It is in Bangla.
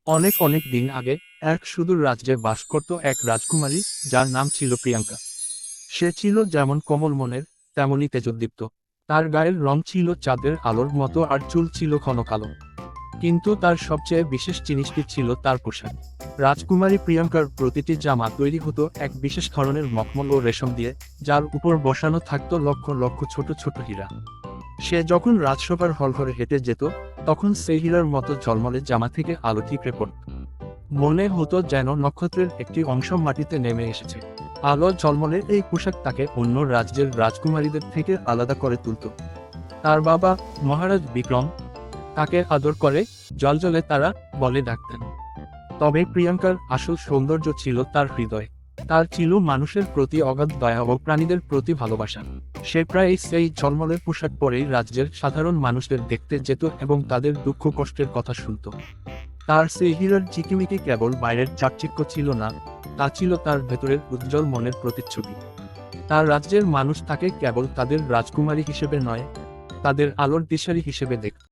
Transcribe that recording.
অনেক অনেক দিন আগে এক সুদূর রাজ্যে বাস করত এক রাজকুমারী, যার নাম ছিল প্রিয়াঙ্কা। সে ছিল যেমন কোমল মনের, তেমনি তেজোদ্দীপ্ত। তার গায়ের রং ছিল চাঁদের আলোর মতো আর চুল ছিল ঘন কালো। কিন্তু তার সবচেয়ে বিশেষ জিনিসটি ছিল তার পোশাক। রাজকুমারী প্রিয়াঙ্কার প্রতিটি জামা তৈরি হতো এক বিশেষ ধরনের মখমল ও রেশম দিয়ে, যার উপর বসানো থাকতো লক্ষ লক্ষ ছোট ছোট হীরা। সে যখন রাজসভার হল ঘরে হেঁটে যেত, তখন সেই হীরার মতো ঝলমলে জামা থেকে আলো ঠিকরে পড়ত। মনে হতো যেন নক্ষত্রের একটি অংশ মাটিতে নেমে এসেছে। আলো ঝলমলে এই পোশাক তাকে অন্য রাজ্যের রাজকুমারীদের থেকে আলাদা করে তুলত। তার বাবা, মহারাজ বিক্রম, তাকে আদর করে জলজলে তারা বলে ডাকতেন। তবে প্রিয়াঙ্কার আসল সৌন্দর্য ছিল তার হৃদয়। তার ছিল মানুষের প্রতি অগাধ দয়া ও প্রাণীদের প্রতি ভালোবাসা। সে প্রায়ই সেই ঝলমলে পোশাক পরেই রাজ্যের সাধারণ মানুষদের দেখতে যেত এবং তাদের দুঃখ কষ্টের কথা শুনত। তার সেই হীরার ঝিকিমিকি কেবল বাইরের চাকচিক্য ছিল না, তা ছিল তার ভেতরের উজ্জ্বল মনের প্রতিচ্ছবি। তার রাজ্যের মানুষ তাকে কেবল তাদের রাজকুমারী হিসেবে নয়, তাদের আলোর দিশারি হিসেবে দেখত।